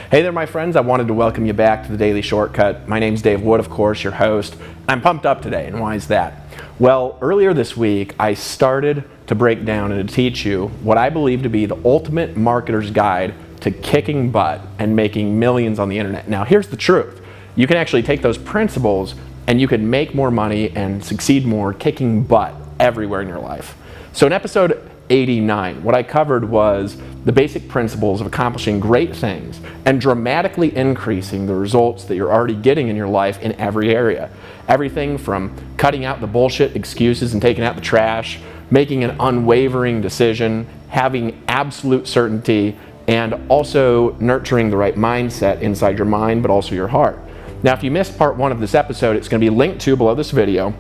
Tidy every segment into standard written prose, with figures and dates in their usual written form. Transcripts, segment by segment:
Hey there, my friends. I wanted to welcome you back to the Daily Shortcut. My name's Dave Wood, of course, your host. I'm pumped up today, and why is that? Well, earlier this week, I started to break down and to teach you what I believe to be the ultimate marketer's guide to kicking butt and making millions on the internet. Now, here's the truth. You can actually take those principles and you can make more money and succeed more kicking butt everywhere in your life. So in episode 89, what I covered was the basic principles of accomplishing great things and dramatically increasing the results that you're already getting in your life in every area. Everything from cutting out the bullshit excuses and taking out the trash, making an unwavering decision, having absolute certainty, and also nurturing the right mindset inside your mind, but also your heart. Now, if you missed part one of this episode, it's going to be linked to below this video.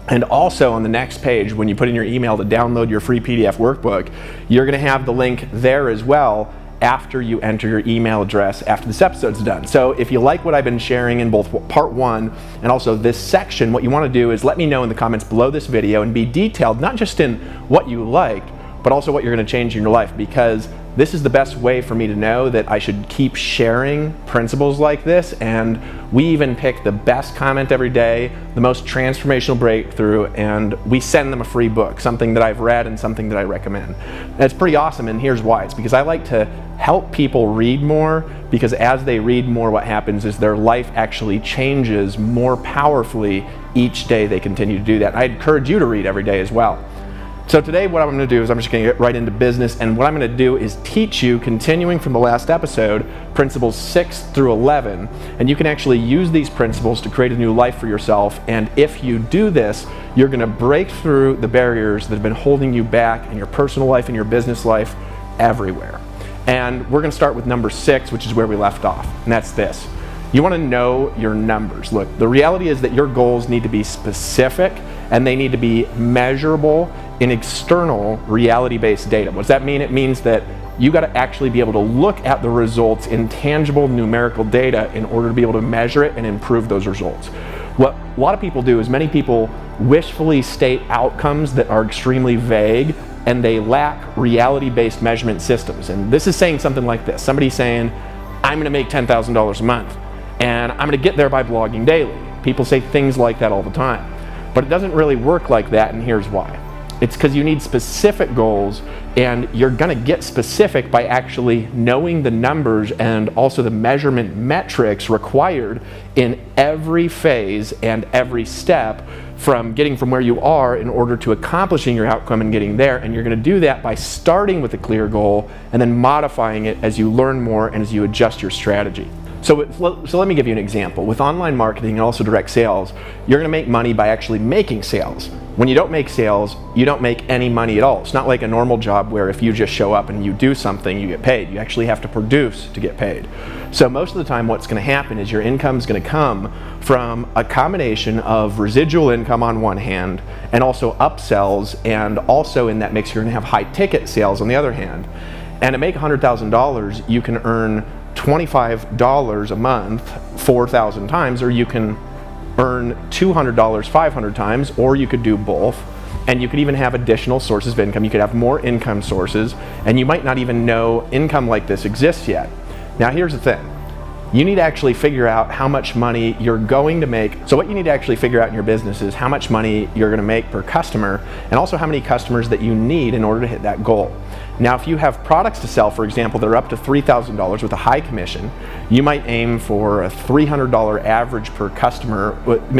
And also on the next page, when you put in your email to download your free PDF workbook, you're going to have the link there as well after you enter your email address after this episode's done. So if you like what I've been sharing in both part one and also this section, what you want to do is let me know in the comments below this video and be detailed, not just in what you liked, but also what you're going to change in your life, because this is the best way for me to know that I should keep sharing principles like this. And we even pick the best comment every day, the most transformational breakthrough, and we send them a free book, something that I've read and something that I recommend. And it's pretty awesome, and here's why. It's because I like to help people read more, because as they read more, what happens is their life actually changes more powerfully each day they continue to do that. And I encourage you to read every day as well. So today what I'm going to do is I'm just going to get right into business, and what I'm going to do is teach you, continuing from the last episode, principles 6 through 11, and you can actually use these principles to create a new life for yourself. And if you do this, you're going to break through the barriers that have been holding you back in your personal life and your business life everywhere. And we're going to start with number 6, which is where we left off, and that's this. You want to know your numbers. Look, the reality is that your goals need to be specific and they need to be measurable in external reality-based data. What does that mean? It means that you got to actually be able to look at the results in tangible numerical data in order to be able to measure it and improve those results. What a lot of people do is many people wishfully state outcomes that are extremely vague, and they lack reality-based measurement systems. And this is saying something like this. Somebody's saying, I'm going to make $10,000 a month, and I'm going to get there by blogging daily. People say things like that all the time. But it doesn't really work like that, and here's why. It's because you need specific goals, and you're going to get specific by actually knowing the numbers and also the measurement metrics required in every phase and every step from getting from where you are in order to accomplishing your outcome and getting there. And you're going to do that by starting with a clear goal and then modifying it as you learn more and as you adjust your strategy. So let me give you an example. With online marketing and also direct sales, you're going to make money by actually making sales. When you don't make sales, you don't make any money at all. It's not like a normal job where if you just show up and you do something, you get paid. You actually have to produce to get paid. So most of the time what's going to happen is your income is going to come from a combination of residual income on one hand and also upsells, and also in that mix you're going to have high ticket sales on the other hand. And to make $100,000, you can earn $25 a month 4,000 times, or you can earn $200 500 times, or you could do both. And you could even have additional sources of income. You could have more income sources, and you might not even know income like this exists yet. Now here's the thing. You need to actually figure out how much money you're going to make. So what you need to actually figure out in your business is how much money you're going to make per customer, and also how many customers that you need in order to hit that goal. Now, if you have products to sell, for example, that are up to $3,000 with a high commission, you might aim for a $300 average per customer,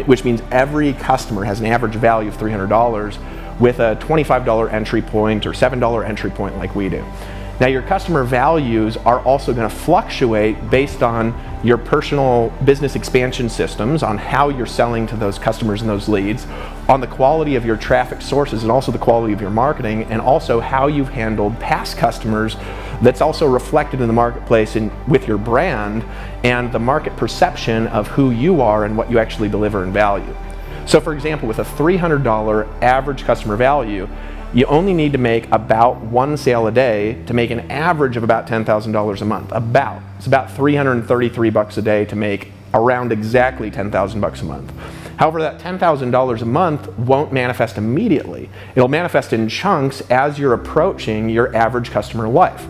which means every customer has an average value of $300 with a $25 entry point or $7 entry point like we do. Now, your customer values are also going to fluctuate based on your personal business expansion systems, on how you're selling to those customers and those leads, on the quality of your traffic sources and also the quality of your marketing, and also how you've handled past customers. That's also reflected in the marketplace and with your brand and the market perception of who you are and what you actually deliver in value. So for example, with a $300 average customer value, you only need to make about one sale a day to make an average of about $10,000 a month. It's about $333 a day to make around exactly $10,000 a month. However, that $10,000 a month won't manifest immediately. It'll manifest in chunks as you're approaching your average customer life.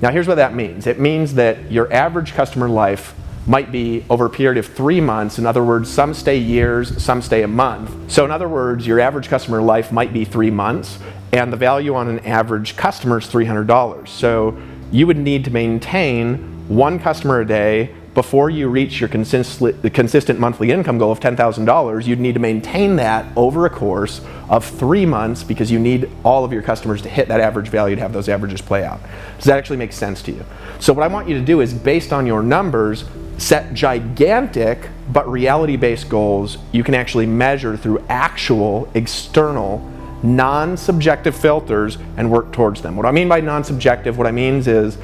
Now here's what that means. It means that your average customer life might be over a period of 3 months. In other words, some stay years, some stay a month. So in other words, your average customer life might be 3 months, and the value on an average customer is $300. So you would need to maintain 1 customer a day before you reach your consistent monthly income goal of $10,000. You'd need to maintain that over a course of 3 months because you need all of your customers to hit that average value to have those averages play out. Does that actually make sense to you? So what I want you to do is, based on your numbers, set gigantic but reality-based goals you can actually measure through actual external non-subjective filters and work towards them. What I mean by non-subjective, what I mean is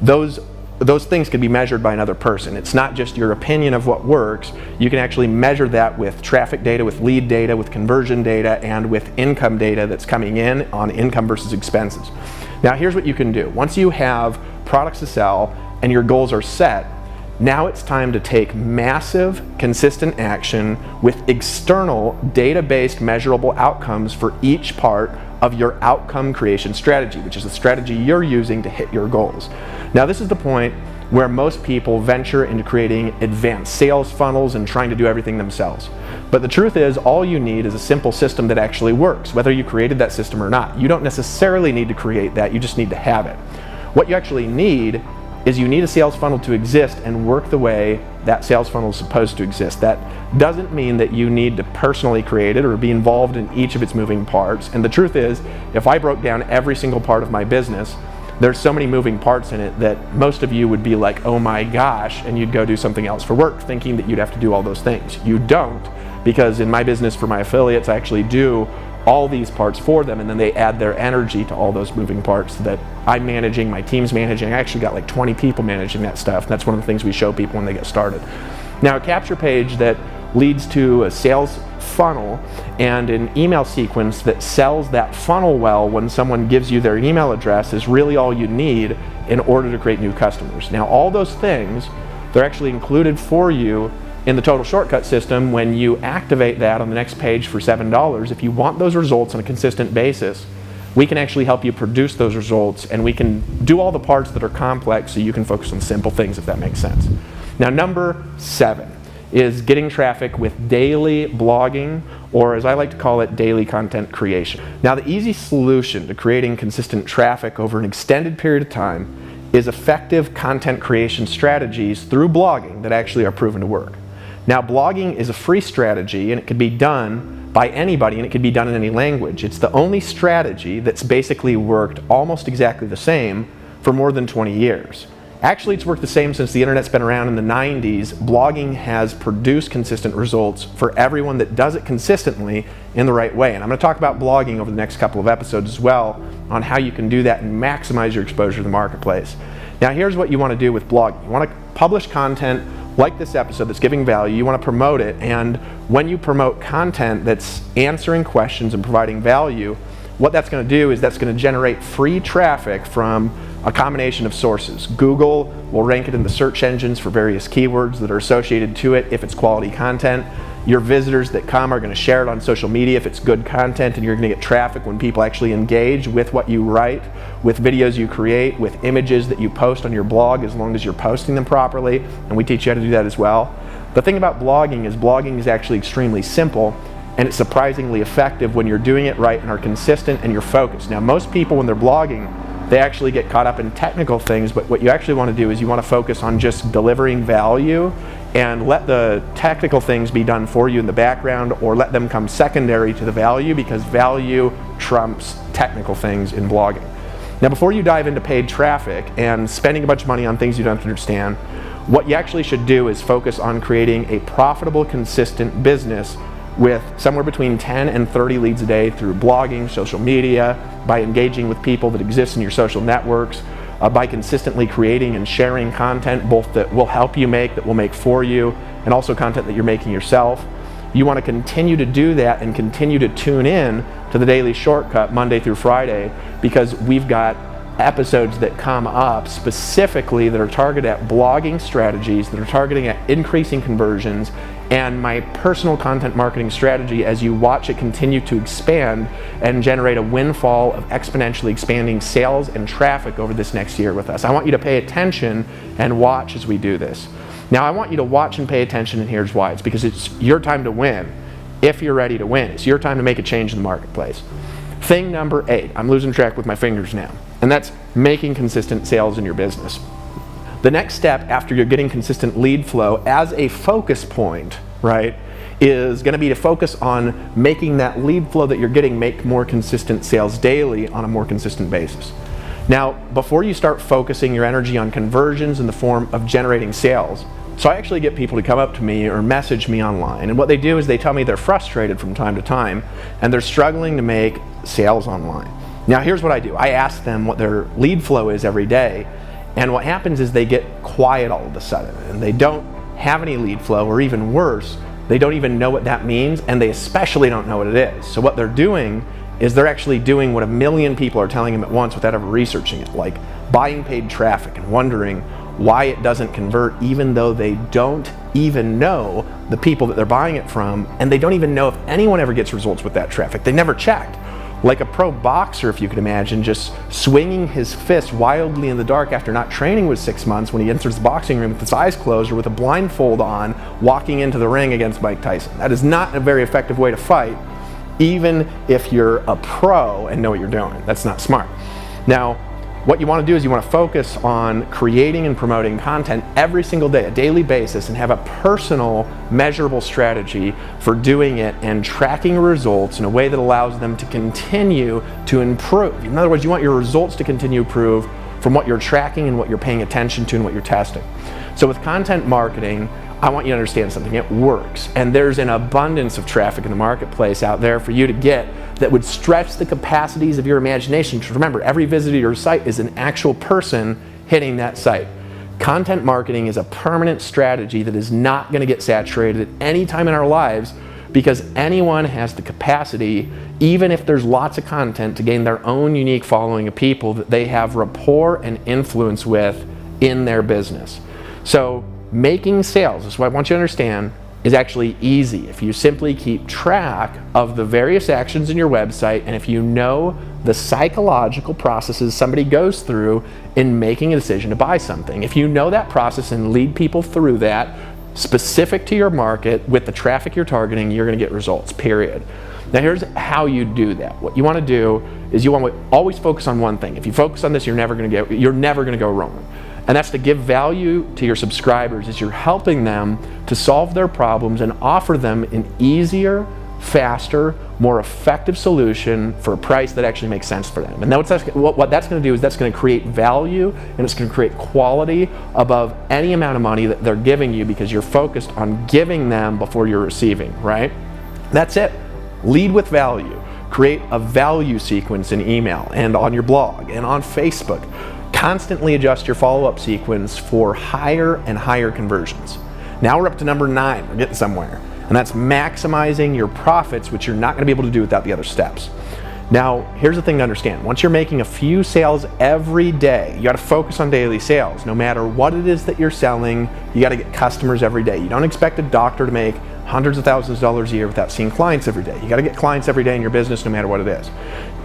those things can be measured by another person. It's not just your opinion of what works. You can actually measure that with traffic data, with lead data, with conversion data, and with income data that's coming in on income versus expenses. Now here's what you can do. Once you have products to sell and your goals are set, now it's time to take massive, consistent action with external, data-based, measurable outcomes for each part of your outcome creation strategy, which is the strategy you're using to hit your goals. Now this is the point where most people venture into creating advanced sales funnels and trying to do everything themselves. But the truth is, all you need is a simple system that actually works, whether you created that system or not. You don't necessarily need to create that, you just need to have it. What you actually need is you need a sales funnel to exist and work the way that sales funnel is supposed to exist. That doesn't mean that you need to personally create it or be involved in each of its moving parts. And the truth is, if I broke down every single part of my business, there's so many moving parts in it that most of you would be like, oh my gosh, and you'd go do something else for work thinking that you'd have to do all those things. You don't, because in my business for my affiliates, I actually do all these parts for them, and then they add their energy to all those moving parts that I'm managing, my team's managing. I actually got like 20 people managing that stuff. That's one of the things we show people when they get started. Now, a capture page that leads to a sales funnel and an email sequence that sells that funnel well when someone gives you their email address is really all you need in order to create new customers. Now, all those things, they're actually included for you in the Total Shortcut system when you activate that on the next page for $7. If you want those results on a consistent basis, we can actually help you produce those results, and we can do all the parts that are complex so you can focus on simple things, if that makes sense. Now, number 7 is getting traffic with daily blogging, or as I like to call it, daily content creation. Now, the easy solution to creating consistent traffic over an extended period of time is effective content creation strategies through blogging that actually are proven to work. Now, blogging is a free strategy, and it can be done by anybody, and it can be done in any language. It's the only strategy that's basically worked almost exactly the same for more than 20 years. Actually, it's worked the same since the internet's been around in the 90s. Blogging has produced consistent results for everyone that does it consistently in the right way. And I'm going to talk about blogging over the next couple of episodes as well on how you can do that and maximize your exposure to the marketplace. Now, here's what you want to do with blogging. You want to publish content like this episode that's giving value. You want to promote it, and when you promote content that's answering questions and providing value, what that's going to do is that's going to generate free traffic from a combination of sources. Google will rank it in the search engines for various keywords that are associated to it if it's quality content. Your visitors that come are going to share it on social media if it's good content, and you're going to get traffic when people actually engage with what you write, with videos you create, with images that you post on your blog, as long as you're posting them properly, and we teach you how to do that as well. The thing about blogging is actually extremely simple, and it's surprisingly effective when you're doing it right and are consistent and you're focused. Now, most people when they're blogging, they actually get caught up in technical things, but what you actually want to do is you want to focus on just delivering value and let the technical things be done for you in the background, or let them come secondary to the value, because value trumps technical things in blogging. Now, before you dive into paid traffic and spending a bunch of money on things you don't understand, what you actually should do is focus on creating a profitable, consistent business with somewhere between 10 and 30 leads a day through blogging, social media, by engaging with people that exist in your social networks, by consistently creating and sharing content, both that will help you make, that will make for you, and also content that you're making yourself. You want to continue to do that and continue to tune in to the Daily Shortcut Monday through Friday, because we've got episodes that come up specifically that are targeted at blogging strategies, that are targeting at increasing conversions and my personal content marketing strategy as you watch it continue to expand and generate a windfall of exponentially expanding sales and traffic over this next year with us. I want you to pay attention and watch as we do this. Now I want you to watch and pay attention, and here's why. It's because it's your time to win if you're ready to win. It's your time to make a change in the marketplace. Thing number 8, I'm losing track with my fingers now, and that's making consistent sales in your business. The next step after you're getting consistent lead flow as a focus point, right, is going to be to focus on making that lead flow that you're getting make more consistent sales daily on a more consistent basis. Now, before you start focusing your energy on conversions in the form of generating sales, so I actually get people to come up to me or message me online, and what they do is they tell me they're frustrated from time to time and they're struggling to make sales online. Now here's what I do. I ask them what their lead flow is every day, and what happens is they get quiet all of a sudden and they don't have any lead flow, or even worse, they don't even know what that means, and they especially don't know what it is. So what they're doing is they're actually doing what a million people are telling them at once without ever researching it, like buying paid traffic and wondering why it doesn't convert, even though they don't even know the people that they're buying it from, and they don't even know if anyone ever gets results with that traffic. They never checked. Like a pro boxer, if you could imagine, just swinging his fist wildly in the dark after not training with 6 months when he enters the boxing room with his eyes closed or with a blindfold on, walking into the ring against Mike Tyson. That is not a very effective way to fight, even if you're a pro and know what you're doing. That's not smart. Now, what you want to do is you want to focus on creating and promoting content every single day, a daily basis, and have a personal, measurable strategy for doing it and tracking results in a way that allows them to continue to improve. In other words, you want your results to continue to improve from what you're tracking and what you're paying attention to and what you're testing. So with content marketing, I want you to understand something. It works, and there's an abundance of traffic in the marketplace out there for you to get that would stretch the capacities of your imagination. Because remember, every visitor to your site is an actual person hitting that site. Content marketing is a permanent strategy that is not going to get saturated at any time in our lives, because anyone has the capacity, even if there's lots of content, to gain their own unique following of people that they have rapport and influence with in their business. So making sales, this is what I want you to understand, is actually easy if you simply keep track of the various actions in your website, and if you know the psychological processes somebody goes through in making a decision to buy something. If you know that process and lead people through that, specific to your market, with the traffic you're targeting, you're going to get results, period. Now here's how you do that. What you want to do is you want to always focus on one thing. If you focus on this, you're never going to go wrong. And that's to give value to your subscribers as you're helping them to solve their problems and offer them an easier, faster, more effective solution for a price that actually makes sense for them. And what that's going to do is that's going to create value, and it's going to create quality above any amount of money that they're giving you, because you're focused on giving them before you're receiving, right? That's it. Lead with value. Create a value sequence in email and on your blog and on Facebook. Constantly adjust your follow-up sequence for higher and higher conversions. Now we're up to number 9. We're getting somewhere. And that's maximizing your profits, which you're not going to be able to do without the other steps. Now, here's the thing to understand. Once you're making a few sales every day, you got to focus on daily sales. No matter what it is that you're selling, you got to get customers every day. You don't expect a doctor to make hundreds of thousands of dollars a year without seeing clients every day. You got to get clients every day in your business, no matter what it is.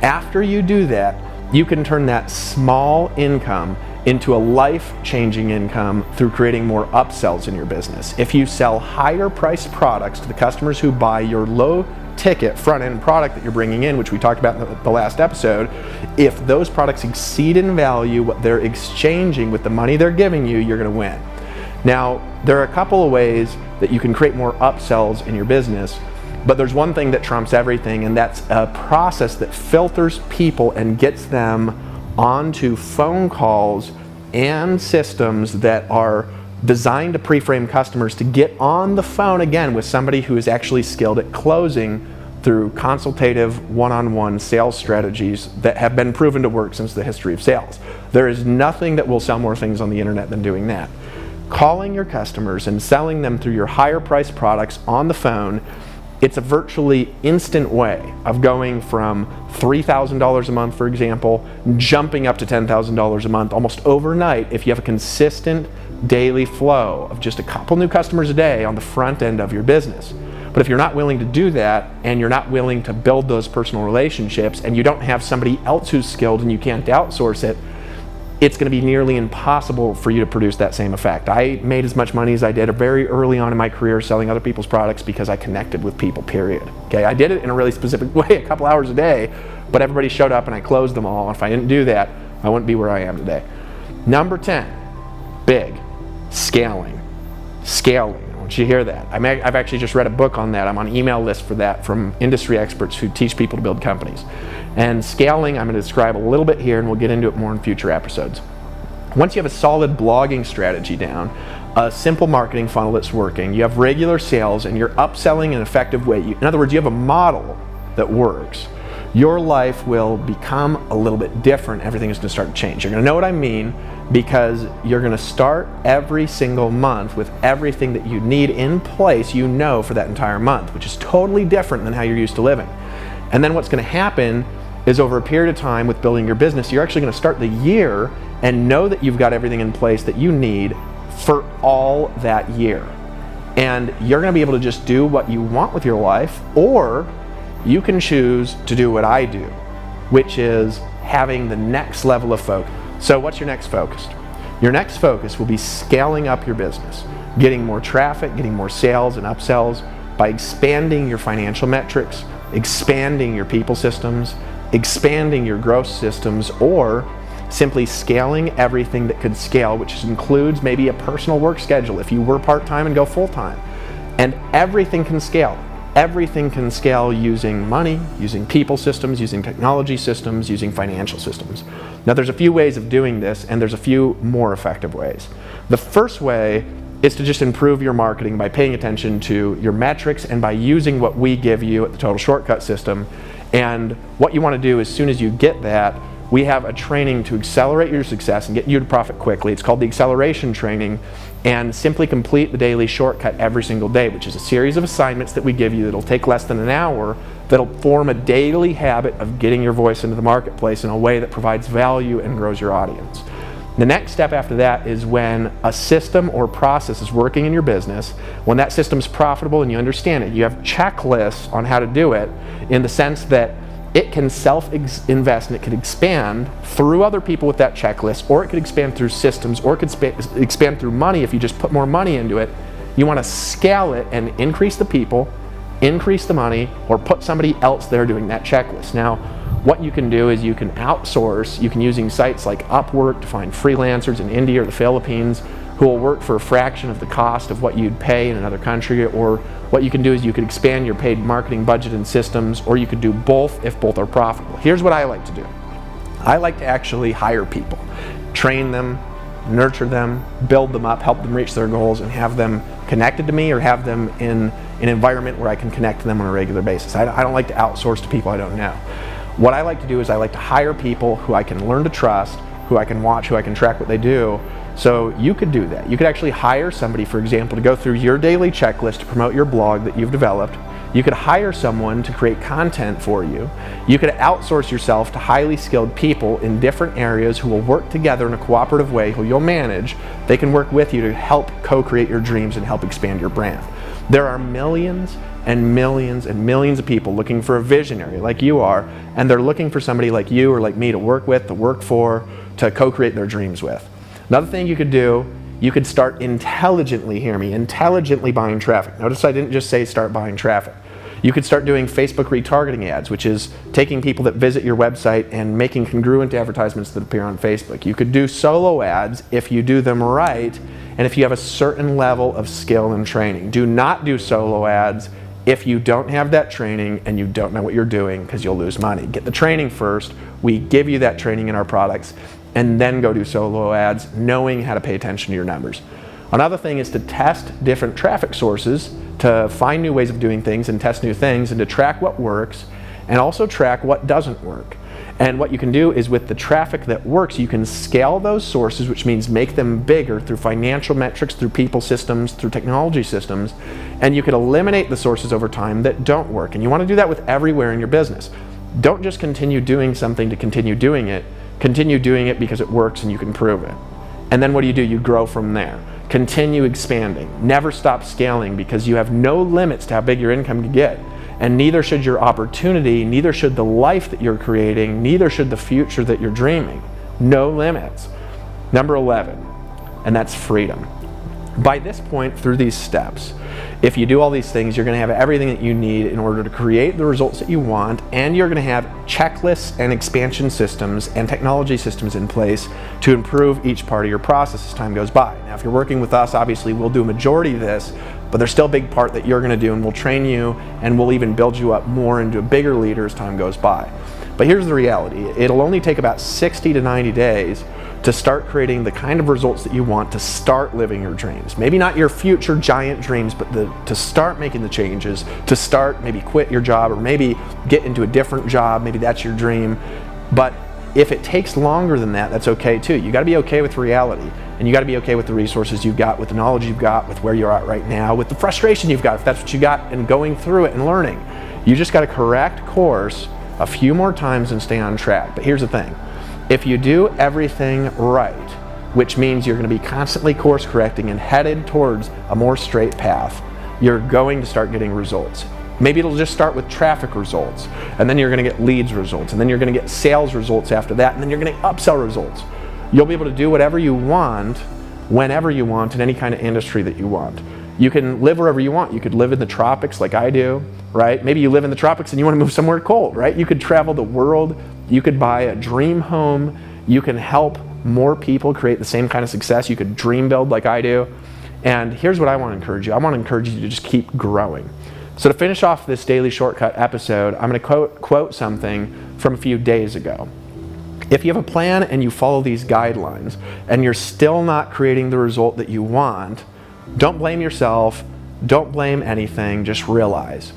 After you do that, you can turn that small income into a life-changing income through creating more upsells in your business. If you sell higher priced products to the customers who buy your low ticket front-end product that you're bringing in, which we talked about in the last episode, if those products exceed in value what they're exchanging with the money they're giving you, you're going to win. Now, there are a couple of ways that you can create more upsells in your business, but there's one thing that trumps everything, and that's a process that filters people and gets them onto phone calls and systems that are designed to pre-frame customers to get on the phone again with somebody who is actually skilled at closing through consultative one-on-one sales strategies that have been proven to work since the history of sales. There is nothing that will sell more things on the internet than doing that. Calling your customers and selling them through your higher priced products on the phone, it's a virtually instant way of going from $3,000 a month, for example, jumping up to $10,000 a month almost overnight if you have a consistent daily flow of just a couple new customers a day on the front end of your business. But if you're not willing to do that, and you're not willing to build those personal relationships, and you don't have somebody else who's skilled and you can't outsource it, it's going to be nearly impossible for you to produce that same effect. I made as much money as I did very early on in my career selling other people's products because I connected with people, period. Okay, I did it in a really specific way, a couple hours a day, but everybody showed up and I closed them all. If I didn't do that, I wouldn't be where I am today. Number 10, big, scaling. Scaling. I want you to hear that. I've actually just read a book on that. I'm on an email list for that from industry experts who teach people to build companies. And scaling, I'm going to describe a little bit here, and we'll get into it more in future episodes. Once you have a solid blogging strategy down, a simple marketing funnel that's working, you have regular sales, and you're upselling in an effective way. In other words, you have a model that works. Your life will become a little bit different. Everything is going to start to change. You're going to know what I mean because you're going to start every single month with everything that you need in place, you know, for that entire month, which is totally different than how you're used to living. And then what's going to happen is over a period of time with building your business, you're actually going to start the year and know that you've got everything in place that you need for all that year. And you're going to be able to just do what you want with your life, or you can choose to do what I do, which is having the next level of focus. So what's your next focus? Your next focus will be scaling up your business, getting more traffic, getting more sales and upsells by expanding your financial metrics, expanding your people systems, expanding your growth systems, or simply scaling everything that could scale, which includes maybe a personal work schedule if you were part-time and go full-time. And everything can scale. Everything can scale using money, using people systems, using technology systems, using financial systems. Now there's a few ways of doing this, and there's a few more effective ways. The first way is to just improve your marketing by paying attention to your metrics and by using what we give you at the Total Shortcut system. And what you want to do as soon as you get that, we have a training to accelerate your success and get you to profit quickly. It's called the Acceleration Training, and simply complete the Daily Shortcut every single day, which is a series of assignments that we give you that'll take less than an hour, that'll form a daily habit of getting your voice into the marketplace in a way that provides value and grows your audience. The next step after that is when a system or process is working in your business, when that system's profitable and you understand it, you have checklists on how to do it in the sense that it can self-invest and it can expand through other people with that checklist, or it could expand through systems, or it could expand through money if you just put more money into it. You want to scale it and increase the people, increase the money, or put somebody else there doing that checklist. Now, what you can do is you can outsource. You can using sites like Upwork to find freelancers in India or the Philippines who will work for a fraction of the cost of what you'd pay in another country. Or what you can do is you could expand your paid marketing budget and systems, or you could do both if both are profitable. Here's what I like to do. I like to actually hire people, train them, nurture them, build them up, help them reach their goals, and have them connected to me, or have them in an environment where I can connect to them on a regular basis. I don't like to outsource to people I don't know. What I like to do is I like to hire people who I can learn to trust, who I can watch, who I can track what they do. So you could do that. You could actually hire somebody, for example, to go through your daily checklist to promote your blog that you've developed. You could hire someone to create content for you. You could outsource yourself to highly skilled people in different areas who will work together in a cooperative way, who you'll manage. They can work with you to help co-create your dreams and help expand your brand. There are millions and millions and millions of people looking for a visionary like you are, and they're looking for somebody like you or like me to work with, to work for, to co-create their dreams with. Another thing you could do, you could start intelligently, hear me, intelligently buying traffic. Notice I didn't just say start buying traffic. You could start doing Facebook retargeting ads, which is taking people that visit your website and making congruent advertisements that appear on Facebook. You could do solo ads if you do them right, and if you have a certain level of skill and training. Do not do solo ads if you don't have that training and you don't know what you're doing, because you'll lose money. Get the training first. We give you that training in our products, and then go do solo ads, knowing how to pay attention to your numbers. Another thing is to test different traffic sources, to find new ways of doing things and test new things, and to track what works and also track what doesn't work. And what you can do is with the traffic that works, you can scale those sources, which means make them bigger through financial metrics, through people systems, through technology systems, and you can eliminate the sources over time that don't work. And you want to do that with everywhere in your business. Don't just continue doing something to continue doing it. Continue doing it because it works and you can prove it. And then what do? You grow from there. Continue expanding. Never stop scaling, because you have no limits to how big your income can get. And neither should your opportunity, neither should the life that you're creating, neither should the future that you're dreaming. No limits. Number 11, and that's freedom. By this point, through these steps, if you do all these things, you're going to have everything that you need in order to create the results that you want, and you're going to have checklists and expansion systems and technology systems in place to improve each part of your process as time goes by. Now, if you're working with us, obviously we'll do a majority of this, but there's still a big part that you're going to do, and we'll train you, and we'll even build you up more into a bigger leader as time goes by. But here's the reality. It'll only take about 60 to 90 days to start creating the kind of results that you want, to start living your dreams. Maybe not your future giant dreams, but to start making the changes, to start maybe quit your job, or maybe get into a different job. Maybe that's your dream. But if it takes longer than that, that's okay too. You gotta be okay with reality, and you gotta be okay with the resources you've got, with the knowledge you've got, with where you're at right now, with the frustration you've got, if that's what you got, and going through it and learning. You just gotta correct course a few more times and stay on track. But here's the thing. If you do everything right, which means you're going to be constantly course correcting and headed towards a more straight path, you're going to start getting results. Maybe it'll just start with traffic results, and then you're going to get leads results, and then you're going to get sales results after that, and then you're going to get upsell results. You'll be able to do whatever you want, whenever you want, in any kind of industry that you want. You can live wherever you want. You could live in the tropics like I do, right? Maybe you live in the tropics and you want to move somewhere cold, right? You could travel the world. You could buy a dream home. You can help more people create the same kind of success. You could dream build like I do. And here's what I want to encourage you. I want to encourage you to just keep growing. So to finish off this Daily Shortcut episode, I'm going to quote something from a few days ago. If you have a plan and you follow these guidelines and you're still not creating the result that you want, don't blame yourself, don't blame anything, just realize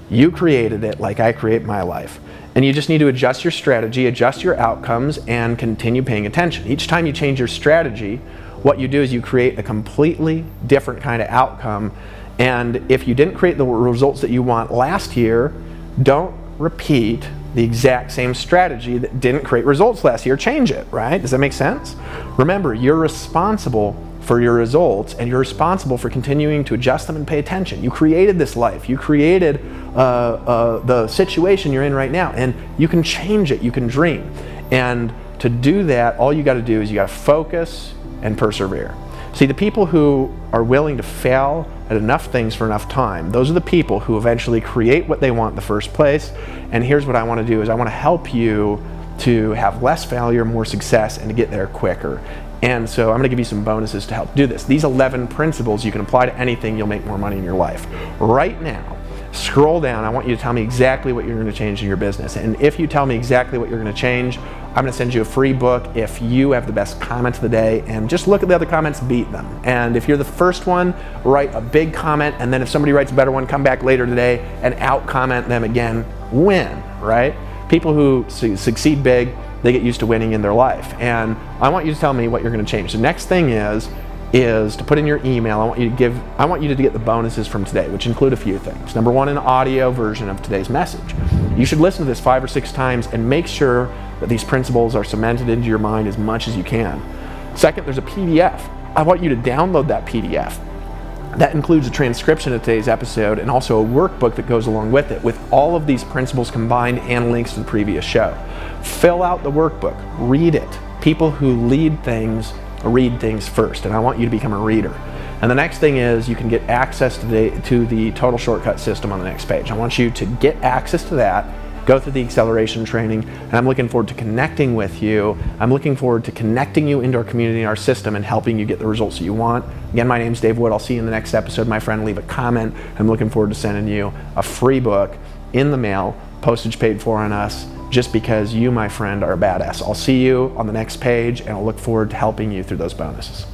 you created it like I create my life. And you just need to adjust your strategy, adjust your outcomes, and continue paying attention. Each time you change your strategy, what you do is you create a completely different kind of outcome. And if you didn't create the results that you want last year, don't repeat the exact same strategy that didn't create results last year. Change it, right? Does that make sense? Remember, you're responsible for your results, and you're responsible for continuing to adjust them and pay attention. You created this life. You created the situation you're in right now, and you can change it. You can dream. And to do that, all you got to do is you got to focus and persevere. See, the people who are willing to fail at enough things for enough time, those are the people who eventually create what they want in the first place. And here's what I want to do is I want to help you to have less failure, more success, and to get there quicker. And so I'm going to give you some bonuses to help do this. These 11 principles you can apply to anything. You'll make more money in your life. Right now, scroll down. I want you to tell me exactly what you're going to change in your business. And if you tell me exactly what you're going to change, I'm going to send you a free book if you have the best comments of the day. And just look at the other comments, beat them. And if you're the first one, write a big comment. And then if somebody writes a better one, come back later today and out-comment them again. Win, right? People who succeed big, they get used to winning in their life. And I want you to tell me what you're going to change. The next thing is to put in your email. I want you to get the bonuses from today, which include a few things. Number one, an audio version of today's message. You should listen to this 5 or 6 times and make sure that these principles are cemented into your mind as much as you can. Second, there's a PDF. I want you to download that PDF. That includes a transcription of today's episode and also a workbook that goes along with it, with all of these principles combined and links to the previous show. Fill out the workbook, read it. People who lead things read things first, and I want you to become a reader. And the next thing is you can get access to the Total Shortcut system on the next page. I want you to get access to that, go through the acceleration training, and I'm looking forward to connecting with you. I'm looking forward to connecting you into our community and our system and helping you get the results that you want. Again, my name's Dave Wood. I'll see you in the next episode. My friend, leave a comment. I'm looking forward to sending you a free book in the mail, postage paid for on us, just because you, my friend, are a badass. I'll see you on the next page, and I'll look forward to helping you through those bonuses.